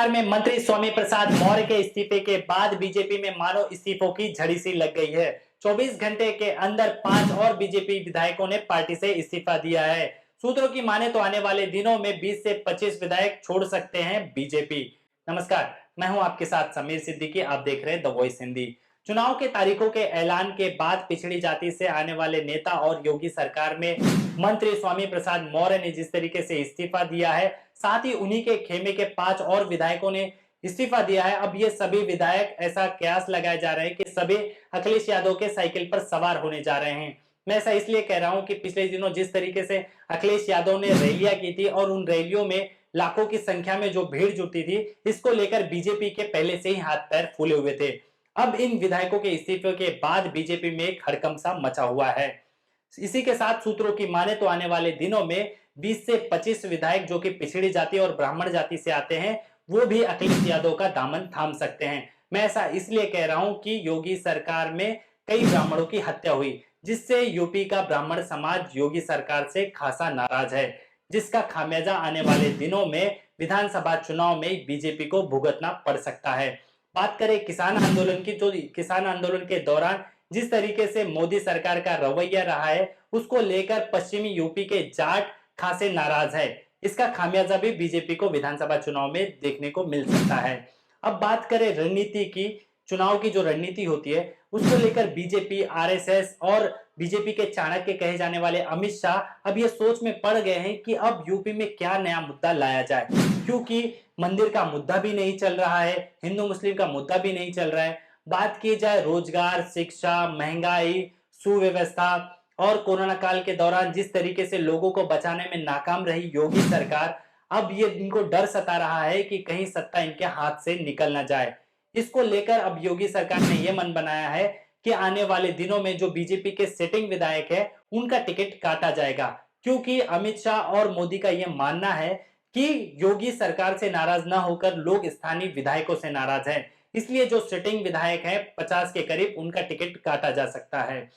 सरकार में मंत्री स्वामी प्रसाद मौर्य के इस्तीफे के बाद बीजेपी में मानो इस्तीफों की झड़ी सी लग गई है। 24 घंटे के अंदर 5 और बीजेपी विधायकों ने पार्टी से इस्तीफा दिया है। सूत्रों की माने तो आने वाले दिनों में 20 से 25 विधायक छोड़ सकते हैं बीजेपी। नमस्कार, मैं हूं आपके साथ समीर सिद्दीकी। आप देख रहे हैं द वॉइस हिंदी। चुनाव के तारीखों के ऐलान के बाद पिछड़ी जाति से आने वाले नेता और योगी सरकार में मंत्री स्वामी प्रसाद मौर्य ने जिस तरीके से इस्तीफा दिया है, साथ ही उन्हीं के खेमे के 5 और विधायकों ने इस्तीफा दिया है। अब ये सभी विधायक ऐसा कयास लगाए जा रहे हैं कि सभी अखिलेश यादव के साइकिल पर सवार होने जा रहे हैं। मैं ऐसा इसलिए कह रहा हूं कि पिछले दिनों जिस तरीके से अखिलेश यादव ने रैलियां की थी और उन रैलियों में लाखों की संख्या में जो भीड़ जुटी थी, इसको लेकर बीजेपी के पहले से ही हाथ पैर फूले हुए थे। अब इन विधायकों के इस्तीफे के बाद बीजेपी में एक हड़कंप सा मचा हुआ है। इसी के साथ सूत्रों की माने तो आने वाले दिनों में 20 से 25 विधायक जो कि पिछड़ी जाति और ब्राह्मण जाति से आते हैं, वो भी अखिलेश यादव का दामन थाम सकते हैं। मैं ऐसा इसलिए कह रहा हूं कि योगी सरकार में कई ब्राह्मणों की हत्या हुई, जिससे यूपी का ब्राह्मण समाज योगी सरकार से खासा नाराज है, जिसका खामियाजा आने वाले दिनों में विधानसभा चुनाव में बीजेपी को भुगतना पड़ सकता है। बात करें किसान आंदोलन की, तो किसान आंदोलन के दौरान जिस तरीके से मोदी सरकार का रवैया रहा है, उसको लेकर पश्चिमी यूपी के जाट खासे नाराज है। इसका खामियाजा भी बीजेपी को विधानसभा चुनाव में देखने को मिल सकता है। अब बात करें रणनीति की, चुनाव की जो रणनीति होती है, उसको लेकर बीजेपी, आरएसएस और बीजेपी के चाणक्य कहे जाने वाले अमित शाह अब ये सोच में पड़ गए हैं कि अब यूपी में क्या नया मुद्दा लाया जाए, क्योंकि मंदिर का मुद्दा भी नहीं चल रहा है, हिंदू मुस्लिम का मुद्दा भी नहीं चल रहा है। बात की जाए रोजगार, शिक्षा, महंगाई, सुव्यवस्था और कोरोना काल के दौरान जिस तरीके से लोगों को बचाने में नाकाम रही योगी सरकार, अब ये इनको डर सता रहा है कि कहीं सत्ता इनके हाथ से निकल ना जाए। इसको लेकर अब योगी सरकार ने यह मन बनाया है कि आने वाले दिनों में जो बीजेपी के सिटिंग विधायक है, उनका टिकट काटा जाएगा, क्योंकि अमित शाह और मोदी का यह मानना है कि योगी सरकार से नाराज ना होकर लोग स्थानीय विधायकों से नाराज हैं। इसलिए जो सिटिंग विधायक हैं 50 के करीब, उनका टिकट काटा जा सकता है।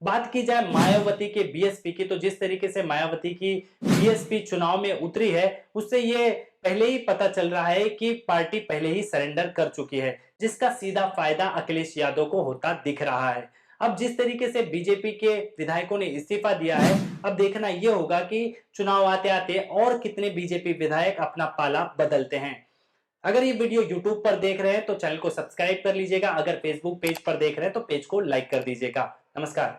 बात की जाए मायावती के बीएसपी की, तो जिस तरीके से मायावती की बीएसपी चुनाव में उतरी है, उससे ये पहले ही पता चल रहा है कि पार्टी पहले ही सरेंडर कर चुकी है, जिसका सीधा फायदा अखिलेश यादव को होता दिख रहा है। अब जिस तरीके से बीजेपी के विधायकों ने इस्तीफा दिया है, अब देखना यह होगा कि चुनाव आते आते और कितने बीजेपी विधायक अपना पाला बदलते हैं। अगर ये वीडियो YouTube पर देख रहे हैं तो चैनल को सब्सक्राइब कर लीजिएगा। अगर Facebook पेज पर देख रहे हैं तो पेज को लाइक कर दीजिएगा। नमस्कार।